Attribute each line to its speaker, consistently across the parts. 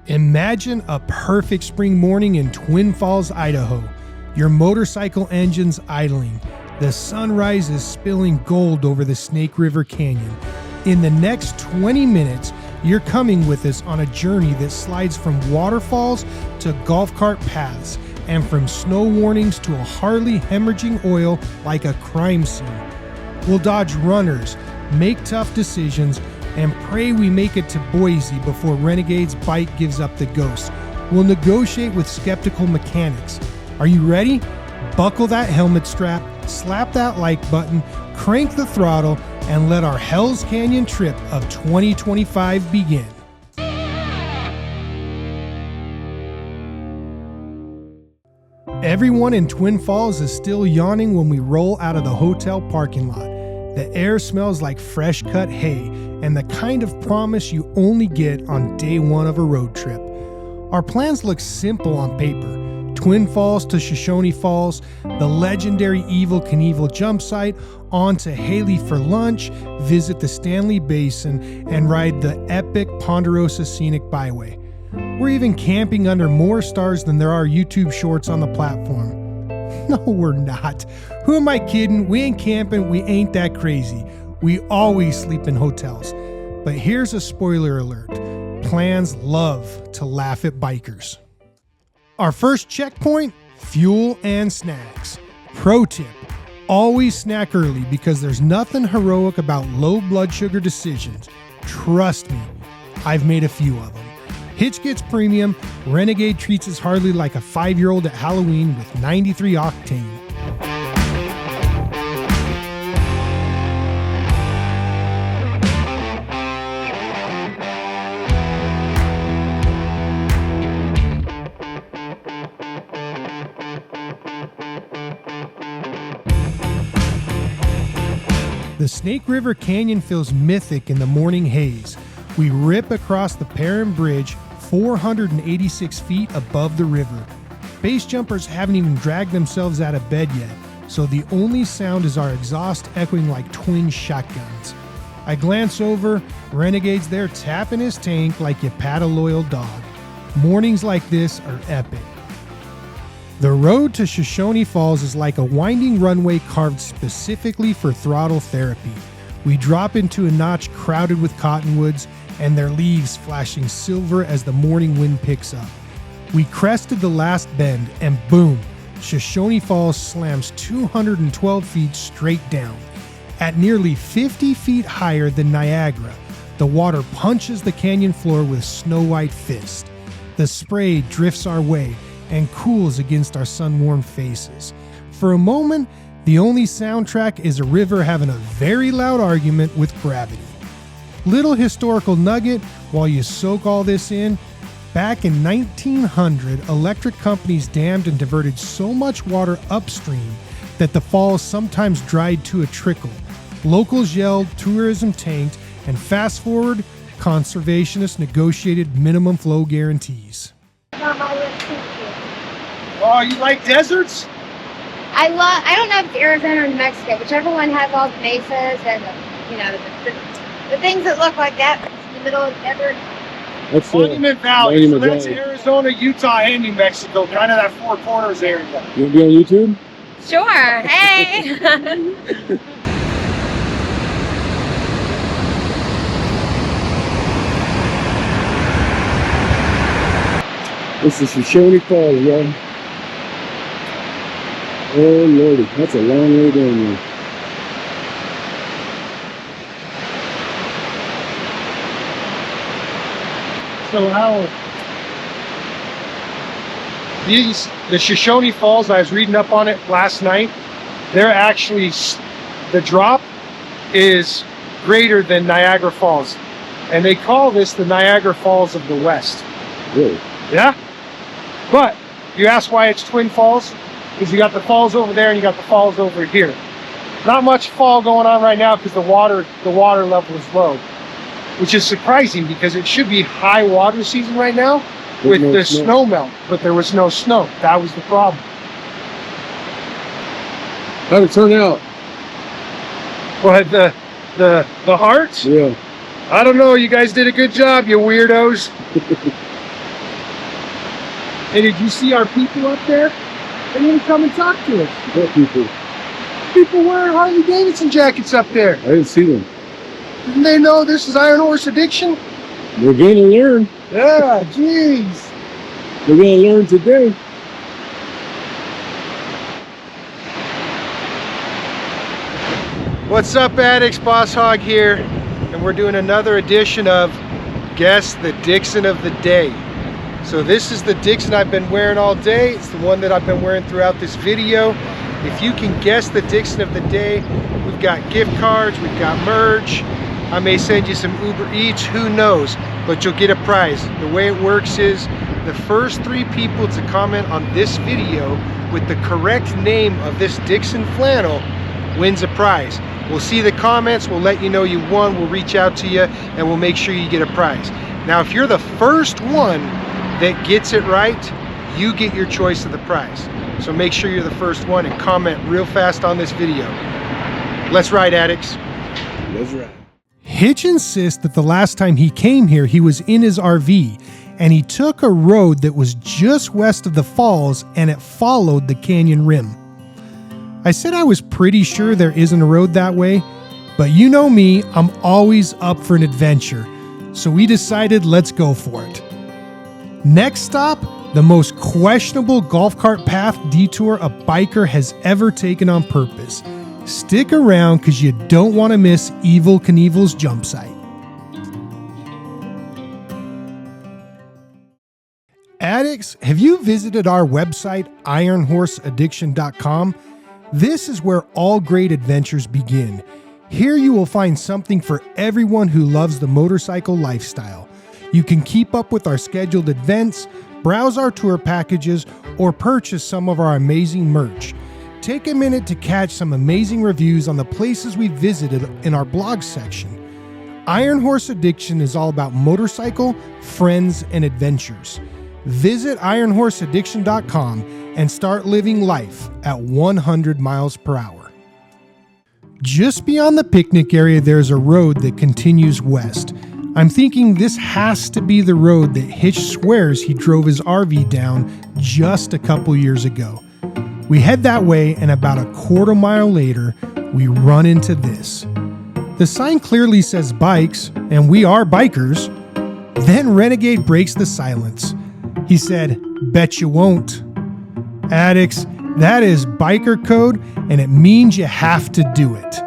Speaker 1: Imagine a perfect spring morning in Twin Falls, Idaho. Your motorcycle engine's idling. The sunrise is spilling gold over the Snake River Canyon. In the next 20 minutes, you're coming with us on a journey that slides from waterfalls to golf cart paths and from snow warnings to a Harley hemorrhaging oil like a crime scene. We'll dodge runners, make tough decisions, and pray we make it to Boise before Renegade's bike gives up the ghost. We'll negotiate with skeptical mechanics. Are you ready? Buckle that helmet strap, slap that like button, crank the throttle, and let our Hell's Canyon trip of 2025 begin. Everyone in Twin Falls is still yawning when we roll out of the hotel parking lot. The air smells like fresh cut hay and the kind of promise you only get on day one of a road trip. Our plans look simple on paper. Twin Falls to Shoshone Falls, the legendary Evel Knievel jump site, on to Hailey for lunch, visit the Stanley Basin, and ride the epic Ponderosa Scenic Byway. We're even camping under more stars than there are YouTube shorts on the platform. No, we're not. Who am I kidding? We ain't camping. We ain't that crazy. We always sleep in hotels. But here's a spoiler alert. Plans love to laugh at bikers. Our first checkpoint, fuel and snacks. Pro tip, always snack early because there's nothing heroic about low blood sugar decisions. Trust me, I've made a few of them. Hitch gets premium, Renegade treats his Harley like a 5-year-old at Halloween with 93 octane. The Snake River Canyon feels mythic in the morning haze. We rip across the Perrin Bridge, 486 feet above the river. Base jumpers haven't even dragged themselves out of bed yet, so the only sound is our exhaust echoing like twin shotguns. I glance over, Renegade's there tapping his tank like you pat a loyal dog. Mornings like this are epic. The road to Shoshone Falls is like a winding runway carved specifically for throttle therapy. We drop into a notch crowded with cottonwoods and their leaves flashing silver as the morning wind picks up. We crested the last bend and boom, Shoshone Falls slams 212 feet straight down. At nearly 50 feet higher than Niagara, the water punches the canyon floor with snow-white fist. The spray drifts our way and cools against our sun-warmed faces. For a moment, the only soundtrack is a river having a very loud argument with gravity. Little historical nugget while you soak all this in. Back in 1900, electric companies dammed and diverted so much water upstream that the falls sometimes dried to a trickle. Locals yelled, tourism tanked, and fast forward, conservationists negotiated minimum flow guarantees. Oh, you like deserts?
Speaker 2: I don't know if it's Arizona or New Mexico, whichever one has all the mesas and the things that look like that in the middle of the desert.
Speaker 3: That's
Speaker 1: Monument Valley.
Speaker 3: Monument
Speaker 1: So that's
Speaker 3: Valley.
Speaker 1: Arizona, Utah, and New Mexico, kind of that Four Corners area.
Speaker 3: You want to be on YouTube?
Speaker 2: Sure. Hey.
Speaker 3: This is Shoshone Falls, y'all. Oh lordy, that's a long way down there.
Speaker 1: So the Shoshone Falls, I was reading up on it last night, they're actually, the drop is greater than Niagara Falls. And they call this the Niagara Falls of the West.
Speaker 3: Really?
Speaker 1: Yeah? But you ask why it's Twin Falls? Because you got the falls over there and you got the falls over here. Not much fall going on right now because the water level is low, which is surprising because it should be high water season right now with
Speaker 3: no
Speaker 1: the
Speaker 3: snow.
Speaker 1: snow melt, but there was no snow. That was the problem.
Speaker 3: How'd it turn out?
Speaker 1: But the heart?
Speaker 3: Yeah.
Speaker 1: I don't know. You guys did a good job, you weirdos. Hey, did you see our people up there? They didn't come and talk to us.
Speaker 3: What people?
Speaker 1: People wearing Harley Davidson jackets up there.
Speaker 3: I didn't see them.
Speaker 1: Didn't they know this is Iron Horse Addiction?
Speaker 3: We're going to learn.
Speaker 1: Yeah, jeez.
Speaker 3: We're going to learn today.
Speaker 1: What's up, addicts? Boss Hog here, and we're doing another edition of Guess the Dixxon of the Day. So this is the Dixxon I've been wearing all day. It's the one that I've been wearing throughout this video. If you can guess the Dixxon of the day, we've got gift cards, we've got merch. I may send you some Uber Eats, who knows, but you'll get a prize. The way it works is the first 3 people to comment on this video with the correct name of this Dixxon flannel wins a prize. We'll see the comments, we'll let you know you won, we'll reach out to you, and we'll make sure you get a prize. Now, if you're the first one that gets it right, you get your choice of the prize. So make sure you're the first one and comment real fast on this video. Let's ride, addicts.
Speaker 3: Let's ride.
Speaker 1: Hitch insists that the last time he came here, he was in his RV, and he took a road that was just west of the falls, and it followed the canyon rim. I said I was pretty sure there isn't a road that way, but you know me, I'm always up for an adventure, so we decided let's go for it. Next stop, the most questionable golf cart path detour a biker has ever taken on purpose. Stick around because you don't want to miss Evel Knievel's jump site. Addicts, have you visited our website, IRONHORSEaddiction.com? This is where all great adventures begin. Here you will find something for everyone who loves the motorcycle lifestyle. You can keep up with our scheduled events, browse our tour packages, or purchase some of our amazing merch. Take a minute to catch some amazing reviews on the places we visited in our blog section. Iron Horse Addiction is all about motorcycle, friends, and adventures. Visit IRONHORSEaddiction.com and start living life at 100 miles per hour. Just beyond the picnic area, there's a road that continues west. I'm thinking this has to be the road that Hitch swears he drove his RV down just a couple years ago. We head that way, and about a quarter mile later, we run into this. The sign clearly says bikes, and we are bikers. Then Renegade breaks the silence. He said, "Bet you won't." Addicts, that is biker code, and it means you have to do it.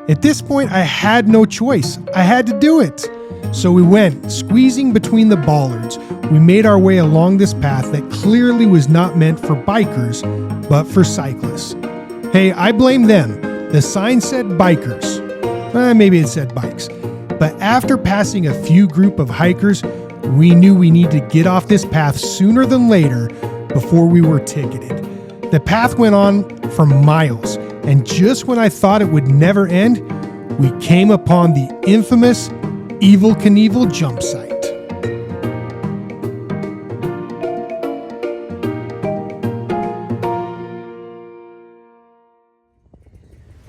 Speaker 1: At this point, I had no choice. I had to do it. So we went, squeezing between the bollards. We made our way along this path that clearly was not meant for bikers, but for cyclists. Hey, I blame them. The sign said bikers. Maybe it said bikes. But after passing a few group of hikers, we knew we needed to get off this path sooner than later before we were ticketed. The path went on for miles, and just when I thought it would never end, we came upon the infamous Evel Knievel jump site.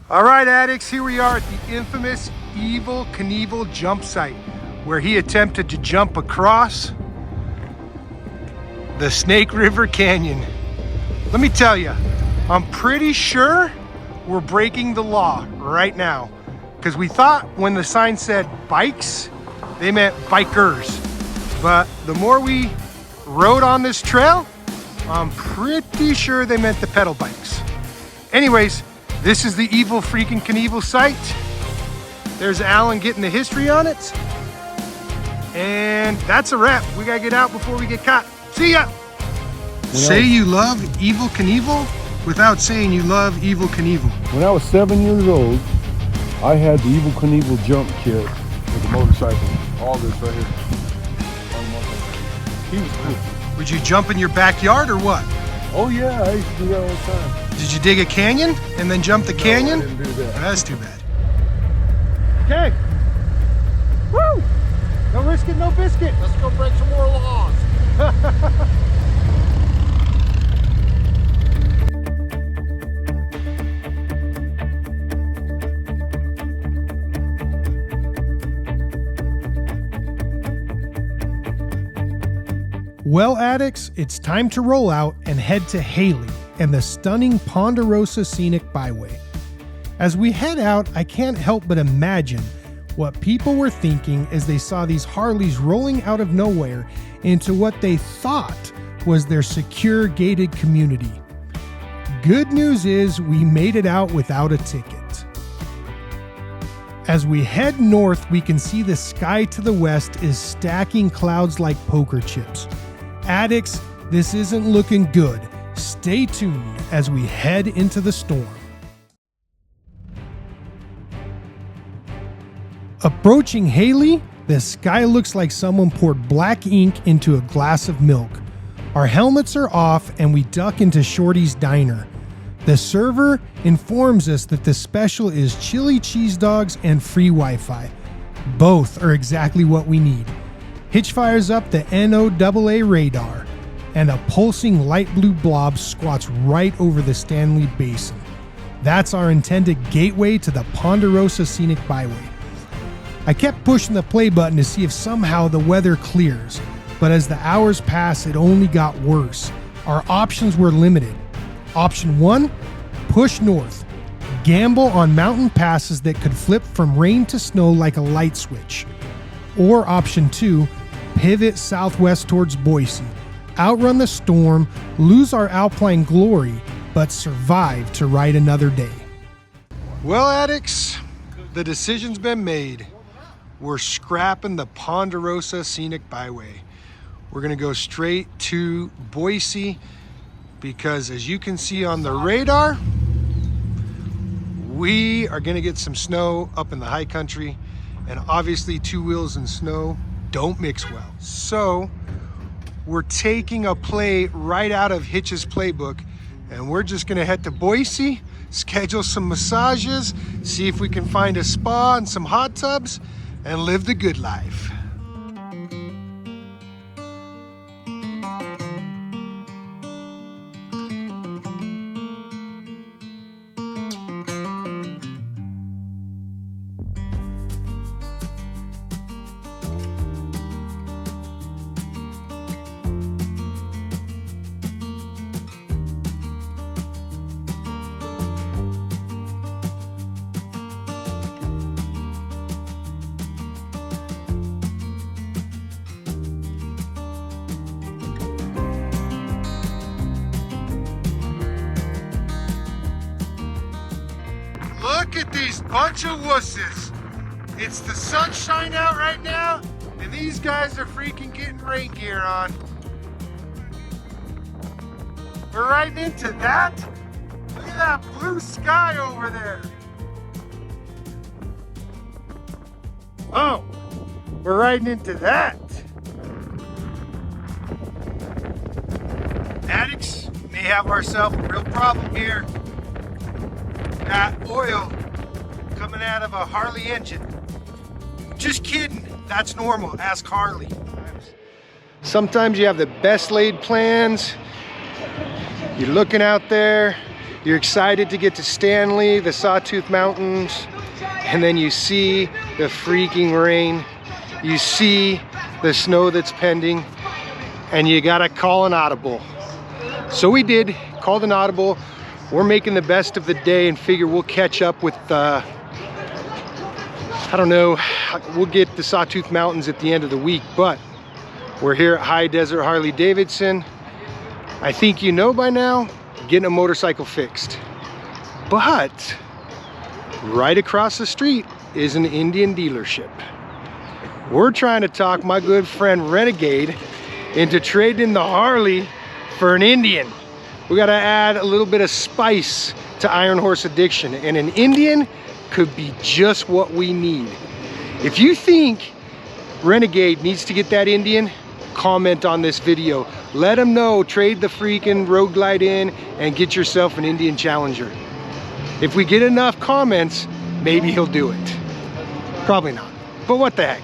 Speaker 1: All right, addicts, here we are at the infamous Evel Knievel jump site, where he attempted to jump across the Snake River Canyon. Let me tell you, I'm pretty sure we're breaking the law right now, because we thought when the sign said bikes, they meant bikers. But the more we rode on this trail, I'm pretty sure they meant the pedal bikes. Anyways, this is the Evel freaking Knievel site. There's Alan getting the history on it. And that's a wrap. We gotta get out before we get caught. See ya! Say you love Evel Knievel without saying you love Evel Knievel.
Speaker 3: When I was 7 years old, I had the Evel Knievel jump kit with the motorcycle. All this right here. He was cool.
Speaker 1: Would you jump in your backyard or what?
Speaker 3: Oh yeah, I used to do that all the time.
Speaker 1: Did you dig a canyon and then jump the canyon?
Speaker 3: No, I didn't do that.
Speaker 1: That's too bad. Okay. Woo! No risk it, no biscuit.
Speaker 3: Let's go break some more laws.
Speaker 1: Well, addicts, it's time to roll out and head to Hailey and the stunning Ponderosa Scenic Byway. As we head out, I can't help but imagine what people were thinking as they saw these Harleys rolling out of nowhere into what they thought was their secure gated community. Good news is we made it out without a ticket. As we head north, we can see the sky to the west is stacking clouds like poker chips. Addicts, this isn't looking good. Stay tuned as we head into the storm. Approaching Hailey, the sky looks like someone poured black ink into a glass of milk. Our helmets are off and we duck into Shorty's diner. The server informs us that the special is chili cheese dogs and free Wi-Fi. Both are exactly what we need. Hitch fires up the NOAA radar, and a pulsing light blue blob squats right over the Stanley Basin. That's our intended gateway to the Ponderosa Scenic Byway. I kept pushing the play button to see if somehow the weather clears, but as the hours passed, it only got worse. Our options were limited. Option 1, push north. Gamble on mountain passes that could flip from rain to snow like a light switch. Or option 2, pivot southwest towards Boise. Outrun the storm, lose our alpine glory, but survive to ride another day. Well, addicts, the decision's been made. We're scrapping the Ponderosa Scenic Byway. We're gonna go straight to Boise because, as you can see on the radar, we are gonna get some snow up in the high country, and obviously two wheels and snow don't mix well. So we're taking a play right out of Hitch's playbook, and we're just gonna head to Boise, schedule some massages, see if we can find a spa and some hot tubs, and live the good life. Look at these bunch of wusses. It's the sunshine out right now, and these guys are freaking getting rain gear on. We're riding into that. Look at that blue sky over there. Oh, we're riding into that. Addicts may have ourselves a real problem here. Got oil coming out of a Harley engine. Just kidding, that's normal, ask Harley. Sometimes you have the best laid plans. You're looking out there, you're excited to get to Stanley, the Sawtooth Mountains, and then you see the freaking rain. You see the snow that's pending, and you gotta call an audible. So we did, called an audible. We're making the best of the day and figure we'll catch up with, I don't know, we'll get the Sawtooth Mountains at the end of the week, but we're here at High Desert Harley Davidson. I think you know by now, getting a motorcycle fixed. But right across the street is an Indian dealership. We're trying to talk my good friend Renegade into trading the Harley for an Indian. We gotta add a little bit of spice to Iron Horse addiction, and an Indian could be just what we need. If you think Renegade needs to get that Indian, comment on this video. Let him know, trade the freaking Road Glide in and get yourself an Indian Challenger. If we get enough comments, maybe he'll do it. Probably not, but what the heck.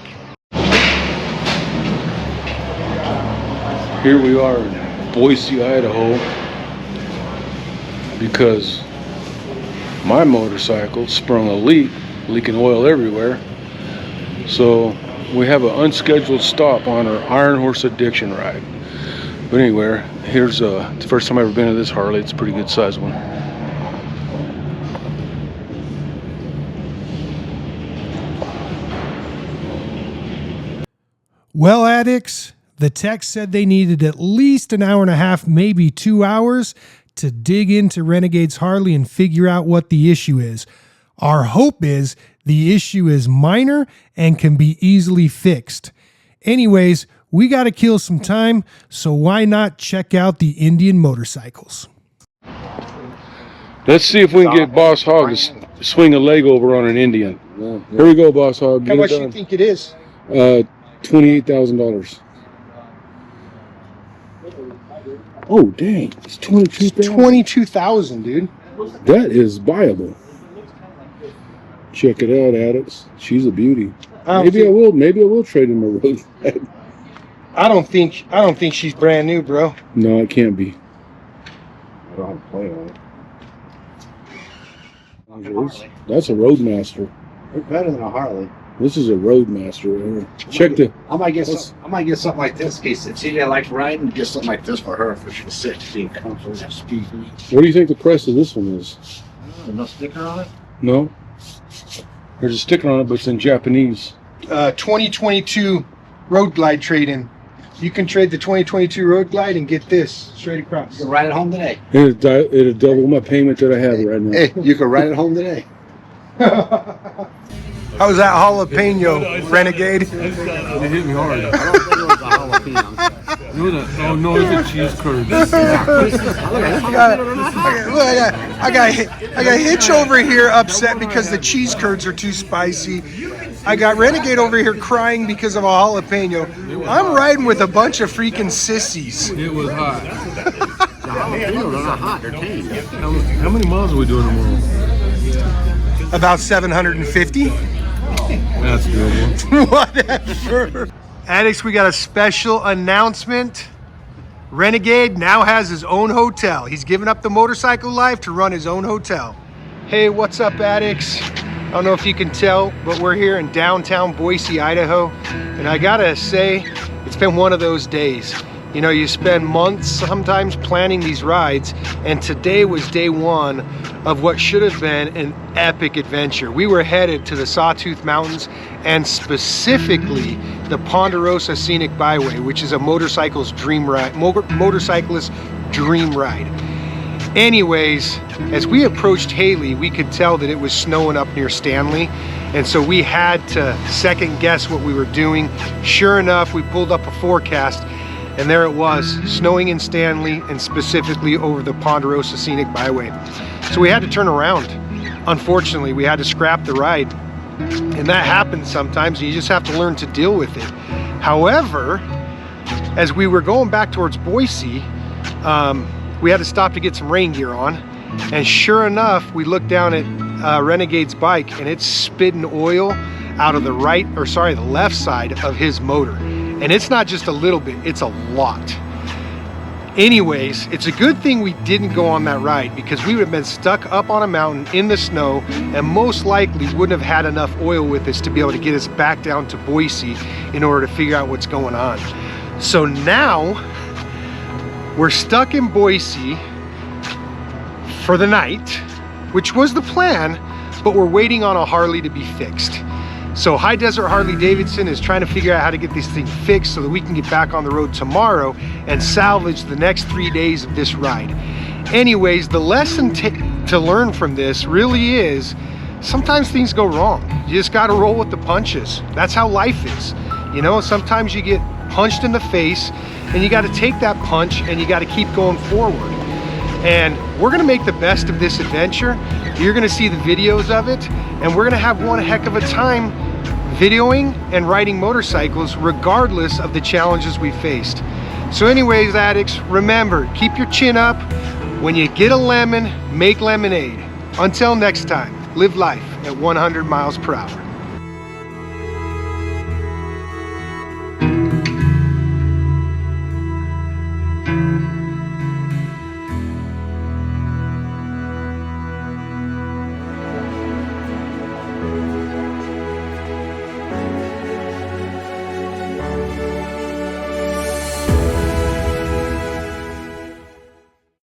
Speaker 3: Here we are in Boise, Idaho, because my motorcycle sprung a leak, leaking oil everywhere. So we have an unscheduled stop on our Iron Horse addiction ride. But anyway, here's the first time I've ever been to this Harley. It's a pretty good size one.
Speaker 1: Well, addicts, the tech said they needed at least an hour and a half, maybe 2 hours, to dig into Renegade's Harley and figure out what the issue is. Our hope is the issue is minor and can be easily fixed. Anyways, we got to kill some time, so why not check out the Indian motorcycles?
Speaker 3: Let's see if we can get Boss Hog to swing a leg over on an Indian. Here we go, Boss Hog.
Speaker 1: How much do you think it is?
Speaker 3: $28,000. Oh, dang. It's $22,000.
Speaker 1: $22,000, dude.
Speaker 3: That is viable. Check it out, addicts. She's a beauty. Maybe I will trade him a road.
Speaker 1: I don't think she's brand new, bro.
Speaker 3: No, it can't be. I don't have to play on it. That's a Roadmaster.
Speaker 4: They're better than a Harley.
Speaker 3: This is a Roadmaster. Check the.
Speaker 4: I might get something like this in case CJ likes riding. Get something like this for her if she's sick. Being comfortable.
Speaker 3: What do you think the price of this one is?
Speaker 4: No sticker on it?
Speaker 3: No. There's a sticker on it, but it's in Japanese.
Speaker 1: 2022 Road Glide trade-in. You can trade the 2022 Road Glide and get this straight across.
Speaker 4: You can ride it home today.
Speaker 3: It'll double my payment that I have right now.
Speaker 4: Hey, you can ride it home today.
Speaker 1: How's that jalapeno, Renegade?
Speaker 3: It hit me hard.
Speaker 4: I don't think it was a jalapeno.
Speaker 3: Oh no, it's a cheese curd.
Speaker 1: I got Hitch over here upset because the cheese curds are too spicy. I got Renegade over here crying because of a jalapeno. I'm riding with a bunch of freaking sissies.
Speaker 3: It was hot.
Speaker 4: The jalapenos are not hot, they're tame.
Speaker 3: How many miles are we doing tomorrow?
Speaker 1: About 750.
Speaker 3: That's doable.
Speaker 1: Whatever. Addicts, we got a special announcement. Renegade now has his own hotel. He's given up the motorcycle life to run his own hotel. Hey, what's up, addicts? I don't know if you can tell, but we're here in downtown Boise, Idaho. And I gotta say, it's been one of those days. You know, you spend months sometimes planning these rides, and today was day one of what should have been an epic adventure. We were headed to the Sawtooth Mountains and specifically the Ponderosa Scenic Byway, which is a motorcyclist's dream ride. Anyways, as we approached Hailey, we could tell that it was snowing up near Stanley, and so we had to second guess what we were doing. Sure enough, we pulled up a forecast, and there it was, snowing in Stanley and specifically over the Ponderosa Scenic Byway. So we had to turn around. Unfortunately, we had to scrap the ride. And that happens sometimes, and you just have to learn to deal with it. However, as we were going back towards Boise, we had to stop to get some rain gear on. And sure enough, we looked down at Renegade's bike, and it's spitting oil out of the left side of his motor. And it's not just a little bit, it's a lot. Anyways, it's a good thing we didn't go on that ride, because we would have been stuck up on a mountain in the snow and most likely wouldn't have had enough oil with us to be able to get us back down to Boise in order to figure out what's going on. So now we're stuck in Boise for the night, which was the plan, but we're waiting on a Harley to be fixed. So High Desert Harley Davidson is trying to figure out how to get this thing fixed so that we can get back on the road tomorrow and salvage the next 3 days of this ride. Anyways, the lesson to learn from this really is sometimes things go wrong. You just got to roll with the punches. That's how life is. You know, sometimes you get punched in the face and you got to take that punch and you got to keep going forward. And we're going to make the best of this adventure. You're going to see the videos of it, and we're going to have one heck of a time videoing and riding motorcycles regardless of the challenges we faced. So anyways, addicts, remember, keep your chin up. When you get a lemon, make lemonade. Until next time, live life at 100 miles per hour.